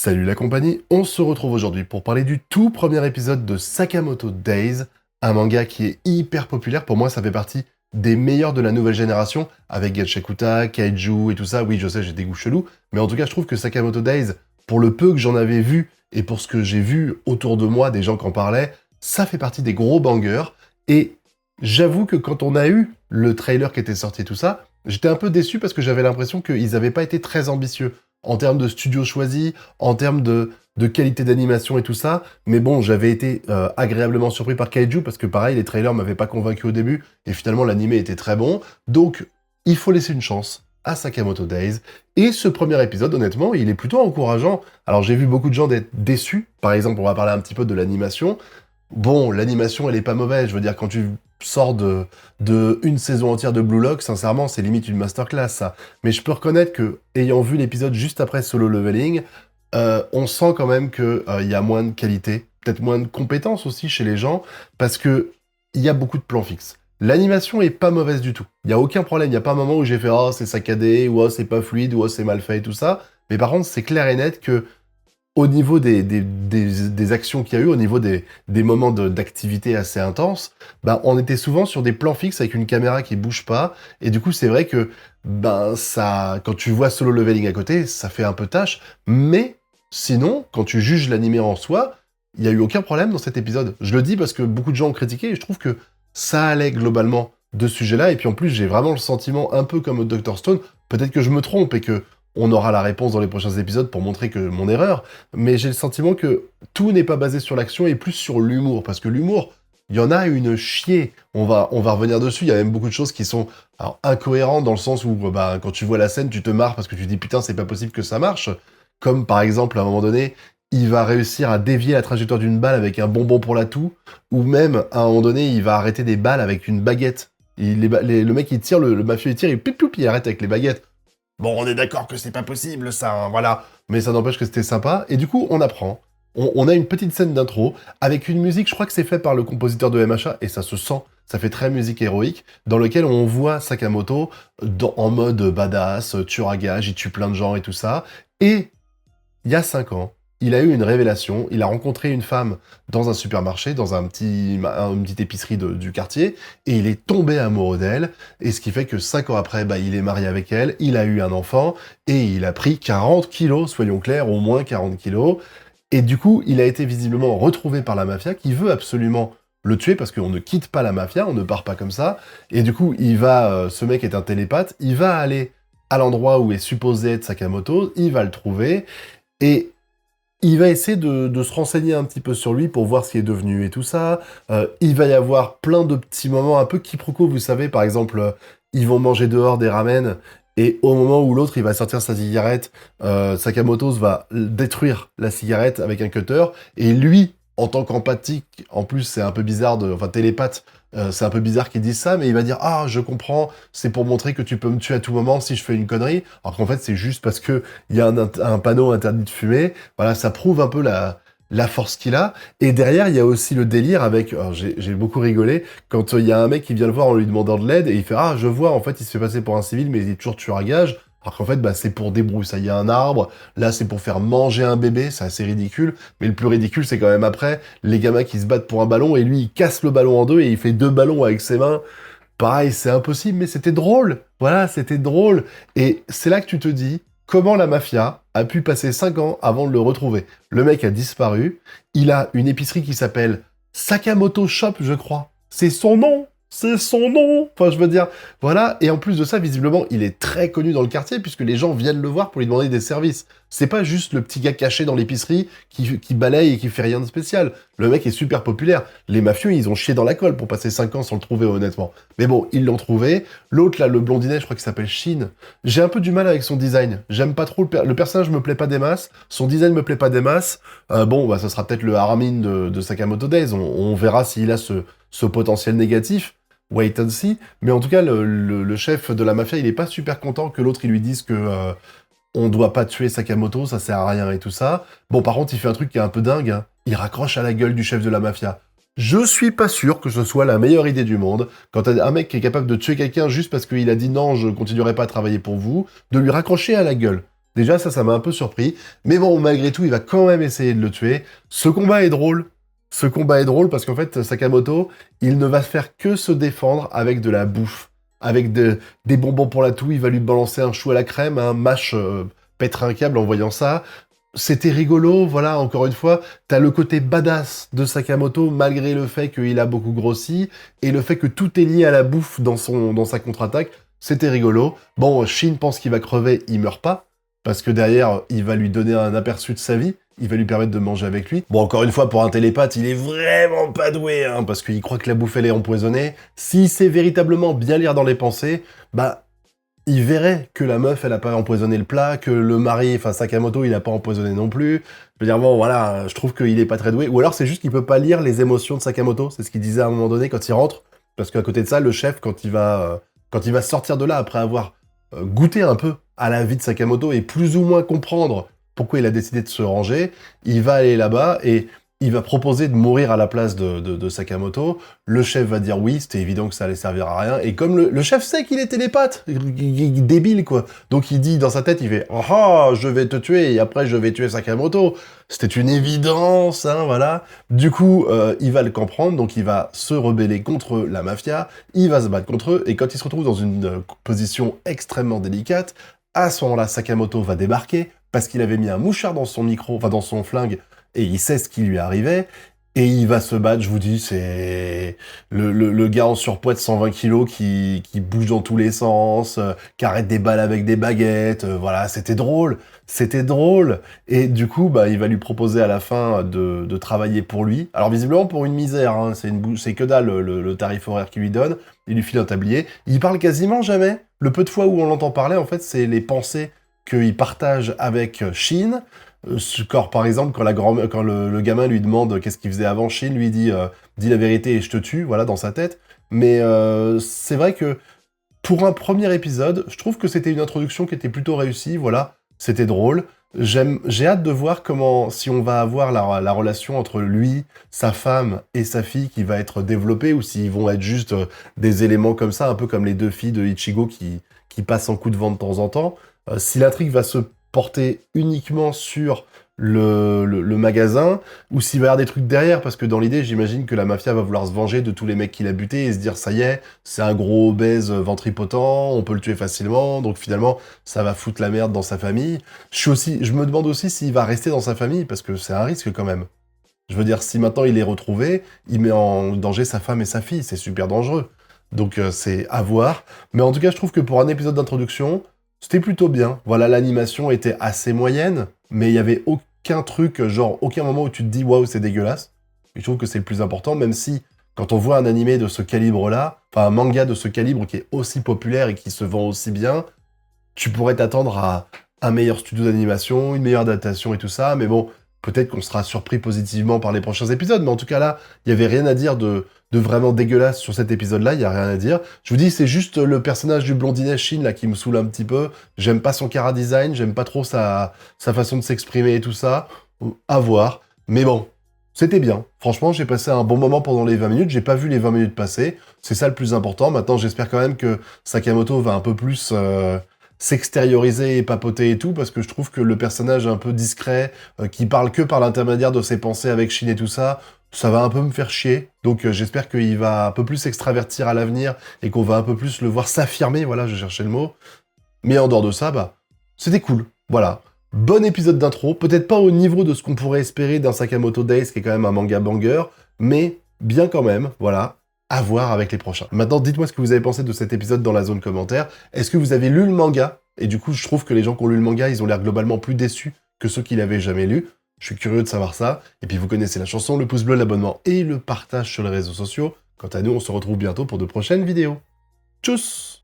Salut la compagnie, on se retrouve aujourd'hui pour parler du tout premier épisode de Sakamoto Days, un manga qui est hyper populaire. Pour moi, ça fait partie des meilleurs de la nouvelle génération, avec Gachakuta, Kaiju et tout ça. Oui, je sais, j'ai des goûts chelous, mais en tout cas, je trouve que Sakamoto Days, pour le peu que j'en avais vu, et pour ce que j'ai vu autour de moi, des gens qui en parlaient, ça fait partie des gros bangers. Et j'avoue que quand on a eu le trailer qui était sorti et tout ça, j'étais un peu déçu parce que j'avais l'impression qu'ils n'avaient pas été très ambitieux en termes de studio choisi, en termes de qualité d'animation et tout ça. Mais bon, j'avais été agréablement surpris par Kaiju parce que pareil, les trailers m'avaient pas convaincu au début et finalement l'animé était très bon. Donc, il faut laisser une chance à Sakamoto Days. Et ce premier épisode, honnêtement, il est plutôt encourageant. Alors, j'ai vu beaucoup de gens d'être déçus. Par exemple, on va parler un petit peu de l'animation. Bon, l'animation, elle est pas mauvaise. Je veux dire, quand tu sors de une saison entière de Blue Lock, sincèrement, c'est limite une masterclass, ça. Mais je peux reconnaître que, ayant vu l'épisode juste après Solo Leveling, on sent quand même que il y a moins de qualité, peut-être moins de compétences aussi chez les gens, parce que il y a beaucoup de plans fixes. L'animation est pas mauvaise du tout. Il y a aucun problème. Il y a pas un moment où j'ai fait oh c'est saccadé, ou oh c'est pas fluide, ou oh c'est mal fait et tout ça. Mais par contre, c'est clair et net que au niveau des actions qu'il y a eu, au niveau des moments d'activité assez intenses, bah, on était souvent sur des plans fixes avec une caméra qui bouge pas. Et du coup, c'est vrai que ben, ça, quand tu vois Solo Leveling à côté, ça fait un peu tâche. Mais sinon, quand tu juges l'animé en soi, il n'y a eu aucun problème dans cet épisode. Je le dis parce que beaucoup de gens ont critiqué et je trouve que ça allait globalement de ce sujet-là. Et puis en plus, j'ai vraiment le sentiment, un peu comme au Dr. Stone, peut-être que je me trompe et que on aura la réponse dans les prochains épisodes pour montrer que mon erreur, mais j'ai le sentiment que tout n'est pas basé sur l'action et plus sur l'humour, parce que l'humour, il y en a une chier. On va revenir dessus. Il y a même beaucoup de choses qui sont alors, incohérentes dans le sens où bah, quand tu vois la scène, tu te marres parce que tu dis putain, c'est pas possible que ça marche. Comme par exemple, à un moment donné, il va réussir à dévier la trajectoire d'une balle avec un bonbon pour la toux, ou même à un moment donné, il va arrêter des balles avec une baguette. Le mec, il tire, le mafieux, il tire, il arrête avec les baguettes. Bon, on est d'accord que c'est pas possible, ça, hein, voilà. Mais ça n'empêche que c'était sympa. Et du coup, on apprend. On a une petite scène d'intro avec une musique, je crois que c'est fait par le compositeur de MHA, et ça se sent, ça fait très musique héroïque, dans lequel on voit Sakamoto en mode badass, tueur à gages, il tue plein de gens et tout ça. Et il y a 5 ans, il a eu une révélation. Il a rencontré une femme dans un supermarché, dans une petite épicerie du quartier, et il est tombé amoureux d'elle. Et ce qui fait que 5 ans après, bah, il est marié avec elle, il a eu un enfant, et il a pris 40 kilos, soyons clairs, au moins 40 kilos. Et du coup, il a été visiblement retrouvé par la mafia, qui veut absolument le tuer, parce qu'on ne quitte pas la mafia, on ne part pas comme ça. Et du coup, ce mec est un télépathe, il va aller à l'endroit où est supposé être Sakamoto, il va le trouver, et il va essayer de se renseigner un petit peu sur lui pour voir ce qu'il est devenu et tout ça. Il va y avoir plein de petits moments un peu quiproquos, vous savez, par exemple, ils vont manger dehors des ramen, et au moment où l'autre, il va sortir sa cigarette, Sakamoto va détruire la cigarette avec un cutter, et lui, en tant qu'empathique, en plus, c'est un peu bizarre enfin, télépathe, c'est un peu bizarre qu'il dise ça, mais il va dire «Ah, je comprends, c'est pour montrer que tu peux me tuer à tout moment si je fais une connerie», alors qu'en fait, c'est juste parce que il y a un panneau interdit de fumer. Voilà, ça prouve un peu la force qu'il a. Et derrière, il y a aussi le délire avec... alors, j'ai beaucoup rigolé quand il y a un mec qui vient le voir en lui demandant de l'aide et il fait «Ah, je vois, en fait, il se fait passer pour un civil, mais il est toujours tueur à gages». Alors qu'en fait, bah, c'est pour débroussailler un arbre. Là, c'est pour faire manger un bébé. C'est assez ridicule. Mais le plus ridicule, c'est quand même après, les gamins qui se battent pour un ballon et lui, il casse le ballon en deux et il fait 2 ballons avec ses mains. Pareil, c'est impossible, mais c'était drôle. Voilà, c'était drôle. Et c'est là que tu te dis comment la mafia a pu passer 5 ans avant de le retrouver. Le mec a disparu. Il a une épicerie qui s'appelle Sakamoto Shop, je crois. C'est son nom. C'est son nom. Enfin, je veux dire, voilà. Et en plus de ça, visiblement, il est très connu dans le quartier puisque les gens viennent le voir pour lui demander des services. C'est pas juste le petit gars caché dans l'épicerie qui balaye et qui fait rien de spécial. Le mec est super populaire. Les mafieux, ils ont chié dans la colle pour passer 5 ans sans le trouver, honnêtement. Mais bon, ils l'ont trouvé. L'autre, là, le blondinet, je crois qu'il s'appelle Shin. J'ai un peu du mal avec son design. J'aime pas trop le personnage me plaît pas des masses. Son design me plaît pas des masses. Bon, bah, ça sera peut-être le Armin de Sakamoto Days. On verra s'il a ce potentiel négatif. Wait and see. Mais en tout cas, le chef de la mafia, il est pas super content que l'autre, il lui dise que on doit pas tuer Sakamoto, ça sert à rien et tout ça. Bon, par contre, il fait un truc qui est un peu dingue, hein. Il raccroche à la gueule du chef de la mafia. Je suis pas sûr que ce soit la meilleure idée du monde, quand t'as un mec qui est capable de tuer quelqu'un juste parce qu'il a dit non, je continuerai pas à travailler pour vous, de lui raccrocher à la gueule. Déjà, ça m'a un peu surpris. Mais bon, malgré tout, il va quand même essayer de le tuer. Ce combat est drôle. Ce combat est drôle parce qu'en fait, Sakamoto, il ne va faire que se défendre avec de la bouffe. Avec des bonbons pour la toux, il va lui balancer un chou à la crème, un mâche pète un câble en voyant ça. C'était rigolo, voilà, encore une fois, t'as le côté badass de Sakamoto, malgré le fait qu'il a beaucoup grossi, et le fait que tout est lié à la bouffe dans sa contre-attaque, c'était rigolo. Bon, Shin pense qu'il va crever, il meurt pas, parce que derrière, il va lui donner un aperçu de sa vie, il va lui permettre de manger avec lui. Bon, encore une fois, pour un télépathe, il est vraiment pas doué, hein, parce qu'il croit que la bouffe, elle est empoisonnée. S'il sait véritablement bien lire dans les pensées, bah, il verrait que la meuf, elle a pas empoisonné le plat, que le mari, enfin Sakamoto, il a pas empoisonné non plus. Je veux dire, bon, voilà, je trouve qu'il est pas très doué. Ou alors c'est juste qu'il peut pas lire les émotions de Sakamoto. C'est ce qu'il disait à un moment donné quand il rentre. Parce qu'à côté de ça, le chef, quand il va sortir de là après avoir goûté un peu à la vie de Sakamoto et plus ou moins comprendre pourquoi il a décidé de se ranger, il va aller là-bas et il va proposer de mourir à la place de Sakamoto. Le chef va dire oui, c'était évident que ça allait servir à rien. Et comme le chef sait qu'il est télépathe, il est débile, quoi. Donc il dit dans sa tête, il fait « Ah, je vais te tuer, et après je vais tuer Sakamoto ». C'était une évidence, hein, voilà. Du coup, il va le comprendre, donc il va se rebeller contre la mafia, il va se battre contre eux, et quand il se retrouve dans une position extrêmement délicate, à ce moment-là, Sakamoto va débarquer, parce qu'il avait mis un mouchard dans son micro, enfin dans son flingue, et il sait ce qui lui arrivait, et il va se battre, je vous dis, c'est le gars en surpoids de 120 kilos qui bouge dans tous les sens, qui arrête des balles avec des baguettes, voilà, c'était drôle, et du coup, bah, il va lui proposer à la fin de travailler pour lui, alors visiblement pour une misère, hein, c'est que dalle le tarif horaire qu'il lui donne, il lui file un tablier, il parle quasiment jamais, le peu de fois où on l'entend parler, en fait, c'est les pensées qu'il partage avec Shin. Par exemple, quand le gamin lui demande qu'est-ce qu'il faisait avant, Shin lui dit dis la vérité et je te tue, voilà, dans sa tête. Mais c'est vrai que pour un premier épisode, je trouve que c'était une introduction qui était plutôt réussie, voilà, c'était drôle. J'ai hâte de voir si on va avoir la relation entre lui, sa femme et sa fille qui va être développée, ou s'ils vont être juste des éléments comme ça, un peu comme les deux filles de Ichigo qui passent en coup de vent de temps en temps. Si l'intrigue va se porter uniquement sur le magasin, ou s'il va y avoir des trucs derrière, parce que dans l'idée, j'imagine que la mafia va vouloir se venger de tous les mecs qu'il a butés et se dire, ça y est, c'est un gros obèse ventripotent, on peut le tuer facilement, donc finalement, ça va foutre la merde dans sa famille. Je me demande aussi s'il va rester dans sa famille, parce que c'est un risque quand même. Je veux dire, si maintenant il est retrouvé, il met en danger sa femme et sa fille, c'est super dangereux. Donc c'est à voir. Mais en tout cas, je trouve que pour un épisode d'introduction, c'était plutôt bien. Voilà, l'animation était assez moyenne, mais il y avait aucun truc, genre aucun moment où tu te dis waouh, c'est dégueulasse. Et je trouve que c'est le plus important, même si quand on voit un animé de ce calibre-là, enfin un manga de ce calibre qui est aussi populaire et qui se vend aussi bien, tu pourrais t'attendre à un meilleur studio d'animation, une meilleure adaptation et tout ça, mais bon, peut-être qu'on sera surpris positivement par les prochains épisodes, mais en tout cas là, il n'y avait rien à dire de vraiment dégueulasse sur cet épisode-là, il n'y a rien à dire. Je vous dis, c'est juste le personnage du blondinet Shin là qui me saoule un petit peu. J'aime pas son chara-design, j'aime pas trop sa façon de s'exprimer et tout ça. À voir. Mais bon, c'était bien. Franchement, j'ai passé un bon moment pendant les 20 minutes, j'ai pas vu les 20 minutes passer. C'est ça le plus important. Maintenant, j'espère quand même que Sakamoto va un peu plus s'extérioriser et papoter et tout, parce que je trouve que le personnage un peu discret, qui parle que par l'intermédiaire de ses pensées avec Shin et tout ça, ça va un peu me faire chier. Donc j'espère qu'il va un peu plus s'extravertir à l'avenir et qu'on va un peu plus le voir s'affirmer, voilà, je cherchais le mot. Mais en dehors de ça, bah, c'était cool. Voilà. Bon épisode d'intro, peut-être pas au niveau de ce qu'on pourrait espérer d'un Sakamoto Days, qui est quand même un manga banger, mais bien quand même, voilà. À voir avec les prochains. Maintenant, dites-moi ce que vous avez pensé de cet épisode dans la zone commentaire. Est-ce que vous avez lu le manga? Et du coup, je trouve que les gens qui ont lu le manga, ils ont l'air globalement plus déçus que ceux qui l'avaient jamais lu. Je suis curieux de savoir ça. Et puis, vous connaissez la chanson, le pouce bleu, l'abonnement et le partage sur les réseaux sociaux. Quant à nous, on se retrouve bientôt pour de prochaines vidéos. Tchuss!